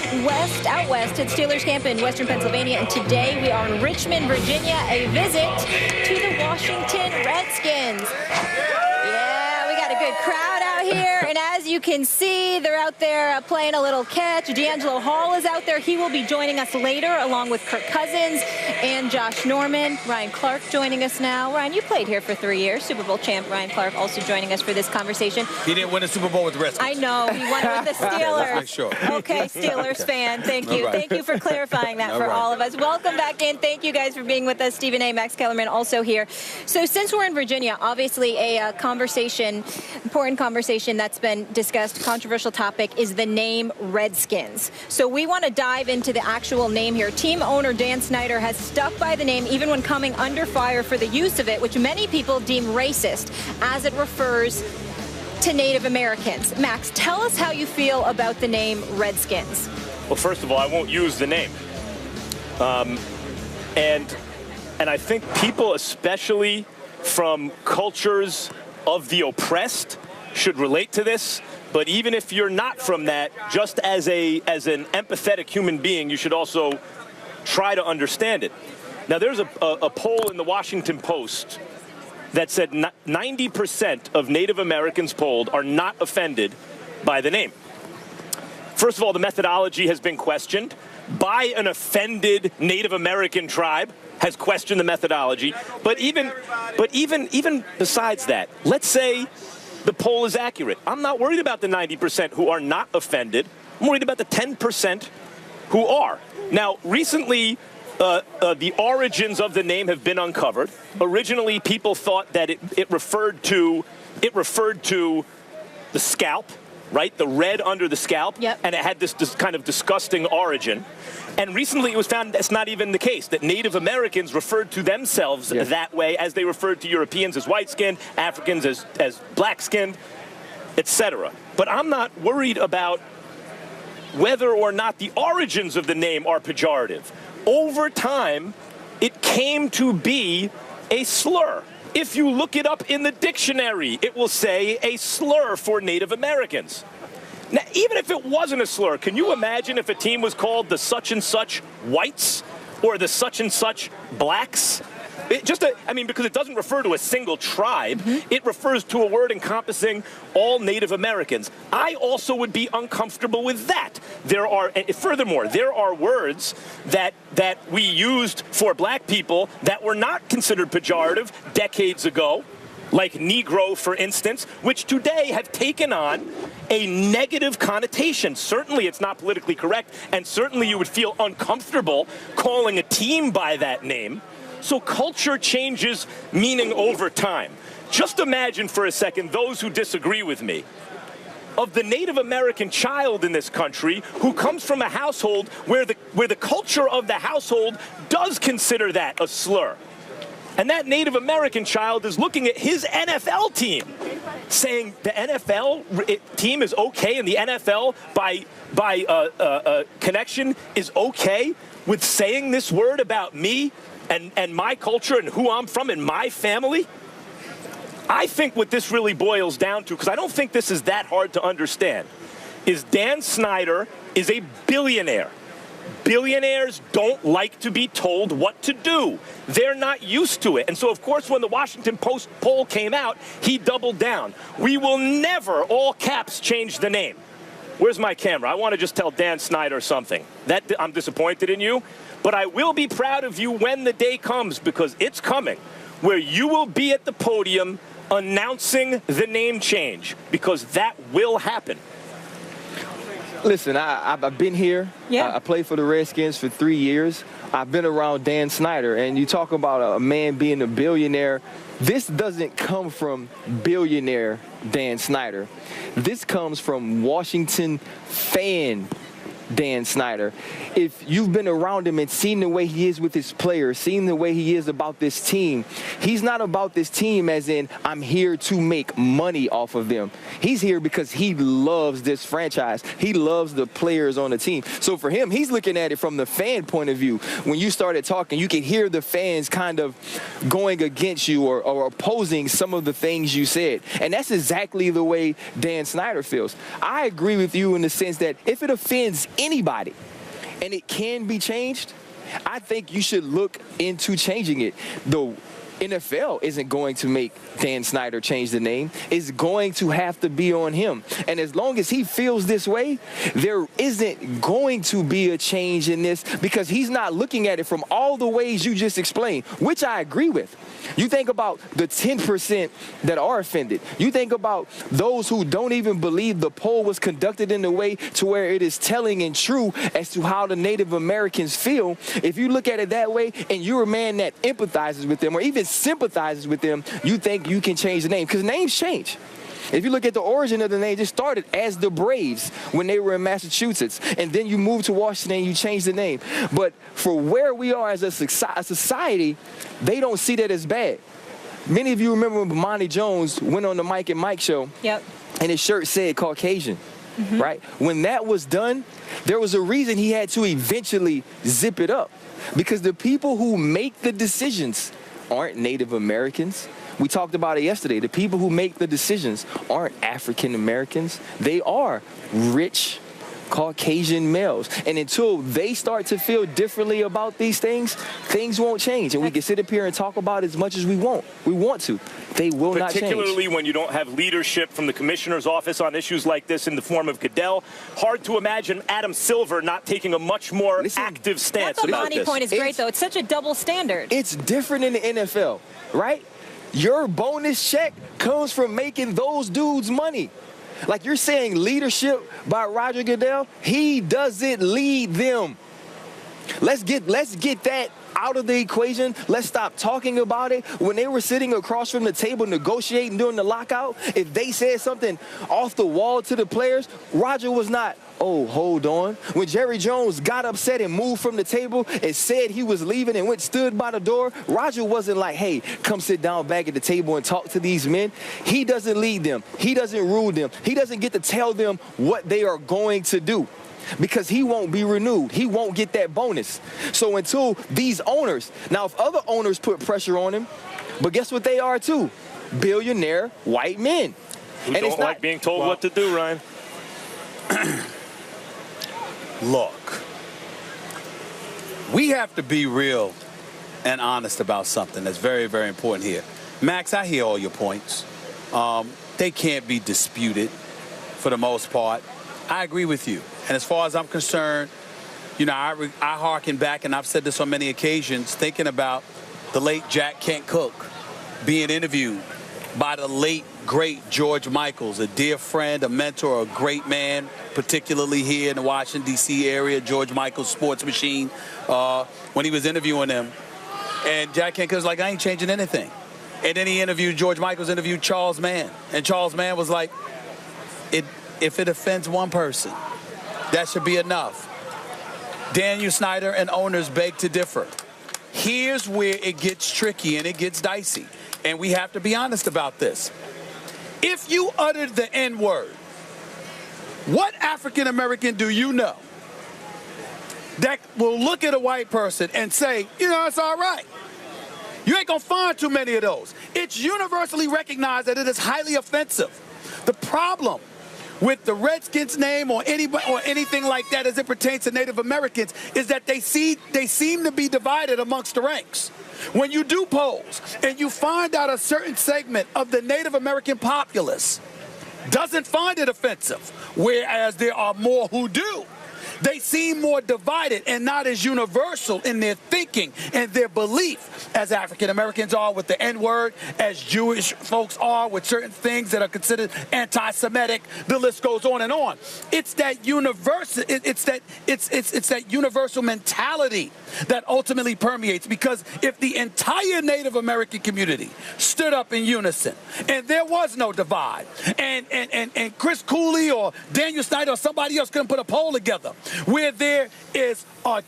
out west at Steelers camp in Western Pennsylvania, and today we are in Richmond, Virginia, a visit to the Washington Redskins. Yeah, we got a good crowd out here, and as you can see, they're out there playing a little catch. D'Angelo Hall is out there. He will be joining us later, along with Kirk Cousins and Josh Norman. Ryan Clark joining us now. Ryan, you played here for 3 years. Super Bowl champ Ryan Clark also joining us for this conversation. He didn't win a Super Bowl with the Redskins. I know. He won it with the Steelers. Let's make sure. Okay, Steelers fan. Thank you. Right. Thank you for clarifying that for all of us. Welcome back in. Thank you guys for being with us. Stephen A. Max Kellerman also here. So since we're in Virginia, obviously a important conversation that's been discussed, controversial topic, is the name Redskins. So we want to dive into the actual name here. Team owner Dan Snyder has stuck by the name even when coming under fire for the use of it, which many people deem racist as it refers to Native Americans. Max, tell us how you feel about the name Redskins. Well, first of all, I won't use the name. And I think people, especially from cultures of the oppressed, should relate to this. But even if you're not from that, just as an empathetic human being, you should also try to understand it. Now, there's a poll in the Washington Post that said 90% of Native Americans polled are not offended by the name. First of all, the methodology has been questioned by an offended Native American tribe, has questioned the methodology. But even besides that, let's say the poll is accurate. I'm not worried about the 90% who are not offended. I'm worried about the 10% who are. Now, recently, the origins of the name have been uncovered. Originally, people thought that it referred to the scalp, right? The red under the scalp. Yep. And it had this kind of disgusting origin. And recently it was found that's not even the case, that Native Americans referred to themselves that way as they referred to Europeans as white-skinned, Africans as black-skinned, etc. But I'm not worried about whether or not the origins of the name are pejorative. Over time, it came to be a slur. If you look it up in the dictionary, it will say a slur for Native Americans. Now, even if it wasn't a slur, can you imagine if a team was called the such and such whites or the such and such blacks? Because it doesn't refer to a single tribe. It refers to a word encompassing all Native Americans. I also would be uncomfortable with that. Furthermore, there are words that we used for black people that were not considered pejorative decades ago, like Negro, for instance, which today have taken on a negative connotation. Certainly it's not politically correct, and certainly you would feel uncomfortable calling a team by that name. So culture changes meaning over time. Just imagine for a second those who disagree with me. Of the Native American child in this country who comes from a household where the culture of the household does consider that a slur. And that Native American child is looking at his NFL team, saying the NFL team is okay, and the NFL, by connection, is okay with saying this word about me and my culture and who I'm from and my family. I think what this really boils down to, because I don't think this is that hard to understand, is Dan Snyder is a billionaire. Billionaires don't like to be told what to do. They're not used to it. And so, of course, when the Washington Post poll came out, he doubled down. We will never, all caps, change the name. Where's my camera? I want to just tell Dan Snyder something. I'm disappointed in you, but I will be proud of you when the day comes, because it's coming, where you will be at the podium announcing the name change, because that will happen. Listen, I've been here. Yeah. I played for the Redskins for 3 years. I've been around Dan Snyder, and you talk about a man being a billionaire. This doesn't come from billionaire Dan Snyder. This comes from Washington fan Dan Snyder. If you've been around him and seen the way he is with his players, seen the way he is about this team, he's not about this team as in, I'm here to make money off of them. He's here because he loves this franchise. He loves the players on the team. So for him, he's looking at it from the fan point of view. When you started talking, you could hear the fans kind of going against you or opposing some of the things you said. And that's exactly the way Dan Snyder feels. I agree with you in the sense that if it offends anybody, and it can be changed, I think you should look into changing it. The NFL isn't going to make Dan Snyder change the name. It's going to have to be on him. And as long as he feels this way, there isn't going to be a change in this, because he's not looking at it from all the ways you just explained, which I agree with. You think about the 10% that are offended. You think about those who don't even believe the poll was conducted in a way to where it is telling and true as to how the Native Americans feel. If you look at it that way and you're a man that empathizes with them or even sympathizes with them, you think you can change the name, because names change. If you look at the origin of the name, it started as the Braves when they were in Massachusetts, and then you moved to Washington and you changed the name. But for where we are as a society, they don't see that as bad. Many of you remember when Monty Jones went on the Mike and Mike show, yep, and his shirt said Caucasian, right? When that was done, there was a reason he had to eventually zip it up, because the people who make the decisions aren't Native Americans. We talked about it yesterday. The people who make the decisions aren't African Americans. They are rich Caucasian males. And until they start to feel differently about these things, things won't change. And we can sit up here and talk about it as much as we want to. They will not change. Particularly when you don't have leadership from the commissioner's office on issues like this in the form of Goodell. Hard to imagine Adam Silver not taking a much more active stance about this. That Monty point is great, though. It's such a double standard. It's different in the NFL, right? Your bonus check comes from making those dudes money. Like you're saying leadership by Roger Goodell, he doesn't lead them. Let's get that out of the equation. Let's stop talking about it. When they were sitting across from the table negotiating during the lockout, if they said something off the wall to the players, Roger was not, oh, hold on. When Jerry Jones got upset and moved from the table and said he was leaving and stood by the door, Roger wasn't like, hey, come sit down back at the table and talk to these men. He doesn't lead them. He doesn't rule them. He doesn't get to tell them what they are going to do, because he won't be renewed. He won't get that bonus. So until these owners, now if other owners put pressure on him, but guess what they are too? Billionaire white men. Who don't like being told what to do, Ryan. Look, we have to be real and honest about something that's very, very important here. Max, I hear all your points. They can't be disputed for the most part. I agree with you. And as far as I'm concerned, you know, I harken back, and I've said this on many occasions, thinking about the late Jack Kent Cooke being interviewed by the late, great George Michaels, a dear friend, a mentor, a great man, particularly here in the Washington, D.C. area, George Michaels' sports machine, when he was interviewing him. And Jack Kent Cooke was like, I ain't changing anything. And then George Michaels interviewed Charles Mann. And Charles Mann was like, if it offends one person, that should be enough. Daniel Snyder and owners beg to differ. Here's where it gets tricky and it gets dicey. And we have to be honest about this. If you uttered the N-word, what African American do you know that will look at a white person and say, you know, it's all right? You ain't gonna find too many of those. It's universally recognized that it is highly offensive. The problem with the Redskins name or anybody or anything like that as it pertains to Native Americans is that they seem to be divided amongst the ranks. When you do polls and you find out a certain segment of the Native American populace doesn't find it offensive, whereas there are more who do, they seem more divided and not as universal in their thinking and their belief as African Americans are with the N-word, as Jewish folks are with certain things that are considered anti-Semitic. The list goes on and on. It's that universal. It's that universal mentality that ultimately permeates. Because if the entire Native American community stood up in unison and there was no divide, and Chris Cooley or Daniel Snyder or somebody else couldn't put a poll together where there is a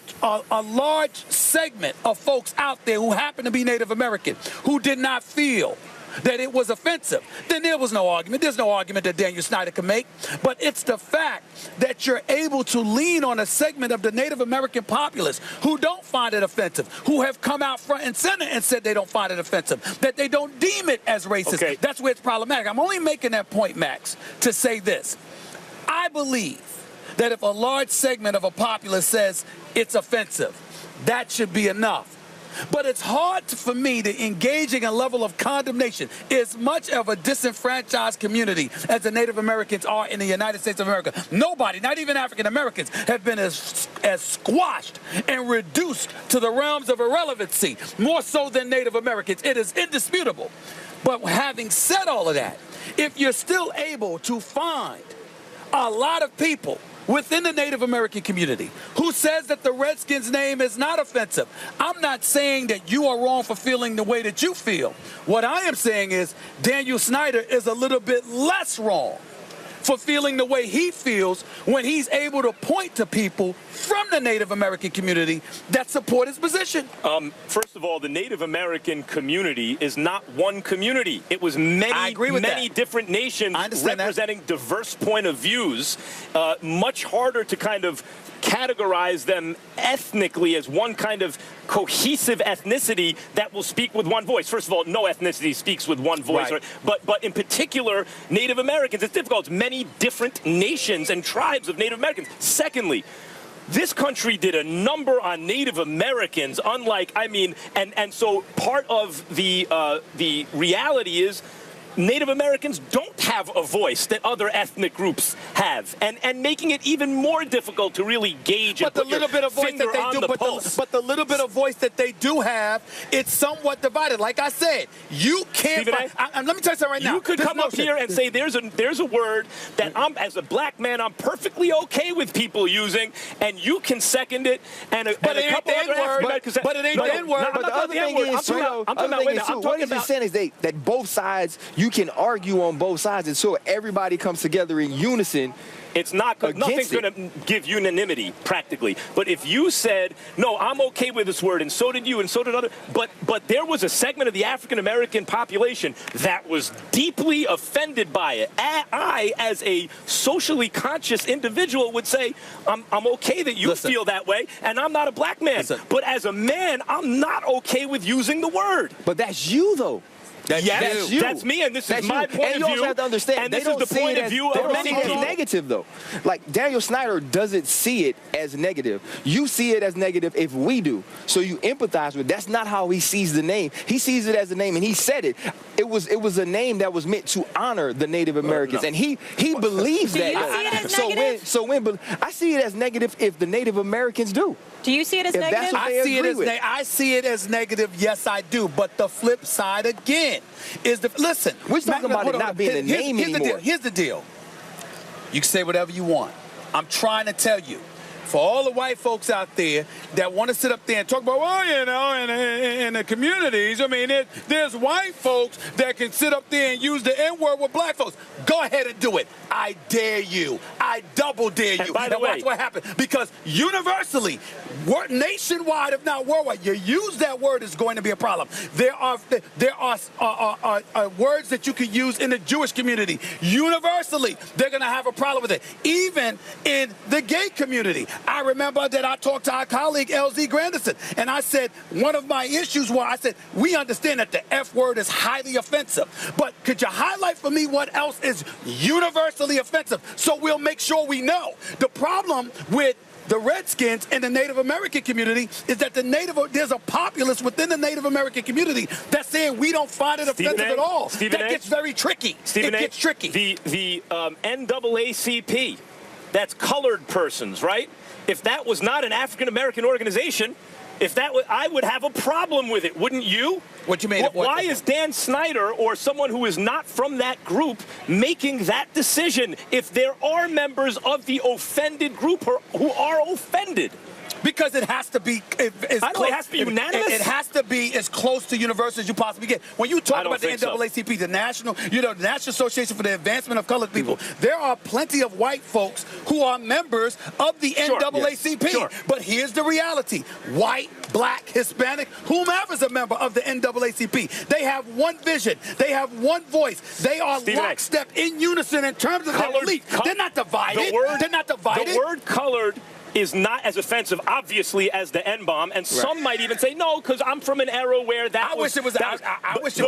large segment of folks out there who happen to be Native American who did not feel that it was offensive, then there was no argument. There's no argument that Daniel Snyder can make. But it's the fact that you're able to lean on a segment of the Native American populace who don't find it offensive, who have come out front and center and said they don't find it offensive, that they don't deem it as racist. Okay. That's where it's problematic. I'm only making that point, Max, to say this. I believe that if a large segment of a populace says it's offensive, that should be enough. But it's hard for me to engage in a level of condemnation as much of a disenfranchised community as the Native Americans are in the United States of America. Nobody, not even African Americans, have been as squashed and reduced to the realms of irrelevancy, more so than Native Americans. It is indisputable. But having said all of that, if you're still able to find a lot of people within the Native American community who says that the Redskins name is not offensive, I'm not saying that you are wrong for feeling the way that you feel. What I am saying is Daniel Snyder is a little bit less wrong for feeling the way he feels when he's able to point to people from the Native American community that support his position. First of all, the Native American community is not one community. It was many different nations representing diverse point of views. Much harder to kind of categorize them ethnically as one kind of cohesive ethnicity that will speak with one voice. First of all, no ethnicity speaks with one voice. Right. But in particular, Native Americans, it's difficult. It's many different nations and tribes of Native Americans. Secondly, this country did a number on Native Americans, and so part of the reality is Native Americans don't have a voice that other ethnic groups have, and making it even more difficult to really gauge and put your finger on the pulse. But the little bit of voice that they do have, it's somewhat divided. Like I said, you can't. Let me tell you something right now. You could come up here and say there's a word that as a black man, I'm perfectly okay with people using, and you can second it. But it ain't the N-word. But it ain't the N-word. But the other thing is, what he's saying is that both sides, you can argue on both sides until everybody comes together in unison. It's not good. Nothing's going to give unanimity, practically. But if you said, no, I'm okay with this word, and so did you, and so did others, but there was a segment of the African-American population that was deeply offended by it. I, as a socially conscious individual, would say, I'm okay that you feel that way, and I'm not a black man. But as a man, I'm not okay with using the word. But that's you, though. That's me, and this is my point of view. And you also have to understand, and this is the point of view of many people. Negative, though. Like, Daniel Snyder doesn't see it as negative. You see it as negative if we do. So you empathize with it. That's not how he sees the name. He sees it as a name, and he said it. It was a name that was meant to honor the Native Americans, and he believes that. Do you see it as negative? I see it as negative if the Native Americans do. Do you see it as negative? I see it as negative. Yes, I do. But the flip side again is listen. We're talking about it not being a name anymore. Here's the deal. You can say whatever you want. I'm trying to tell you, for all the white folks out there that want to sit up there and talk about, well, you know, in the communities, I mean, there's white folks that can sit up there and use the N-word with black folks. Go ahead and do it. I dare you. I double dare you. And by the way, watch what happens. Because universally, nationwide, if not worldwide, you use that word is going to be a problem. There are words that you can use in the Jewish community. Universally, they're going to have a problem with it. Even in the gay community. I remember that I talked to our colleague, LZ Grandison, and I said one of my issues we understand that the F word is highly offensive, but could you highlight for me what else is universally offensive so we'll make sure we know? The problem with the Redskins and the Native American community is that there's a populace within the Native American community that's saying we don't find it offensive at all. That gets very tricky. It gets tricky. The NAACP, that's colored persons, right? If that was not an African-American organization, I would have a problem with it, wouldn't you? What you mean? Why is Dan Snyder or someone who is not from that group making that decision if there are members of the offended group who are offended? Because it has to be. It has to be unanimous. It has to be as close to universal as you possibly get. When you talk about the NAACP, the National Association for the Advancement of Colored People, there are plenty of white folks who are members of the NAACP. Sure. But here's the reality: white, black, Hispanic, whomever's a member of the NAACP, they have one vision. They have one voice. They are lockstep in unison in terms of their belief. They're not divided. They're not divided. The word colored is not as offensive, obviously, as the N-bomb. And some might even say, no, because I'm from an era where that I wish it was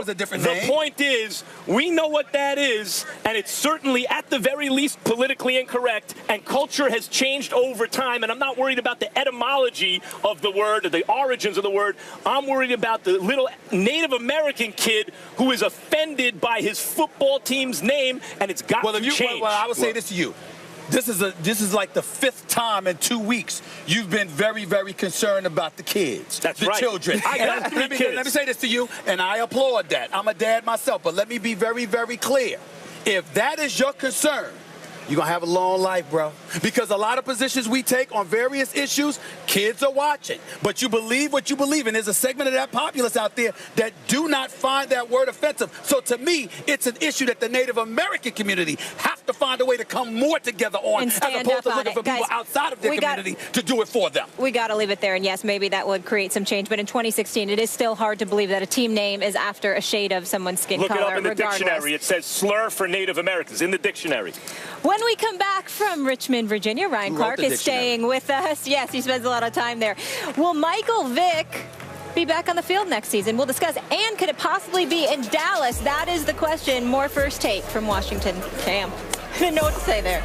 a different name. The point is, we know what that is, and it's certainly, at the very least, politically incorrect, and culture has changed over time, and I'm not worried about the etymology of the word or the origins of the word. I'm worried about the little Native American kid who is offended by his football team's name, and it's got to change. Well, I would say this to you. This is like the 5th time in 2 weeks you've been very, very concerned about the kids. That's the right. children. I got 3 kids. Let me say this to you, and I applaud that. I'm a dad myself, but let me be very, very clear. If that is your concern, you're going to have a long life, bro. Because a lot of positions we take on various issues, kids are watching. But you believe what you believe. And there's a segment of that populace out there that do not find that word offensive. So to me, it's an issue that the Native American community have to find a way to come more together on, as opposed to looking for people outside of their community to do it for them. We got to leave it there. And yes, maybe that would create some change. But in 2016, it is still hard to believe that a team name is after a shade of someone's skin color. Look it up in the regardless. dictionary. It says slur for Native Americans in the dictionary. When we come back from Richmond, Virginia, Ryan Clark is staying with us. Yes, he spends a lot of time there. Will Michael Vick be back on the field next season? We'll discuss. And could it possibly be in Dallas? That is the question. More First Take from Washington. Damn. I didn't know what to say there.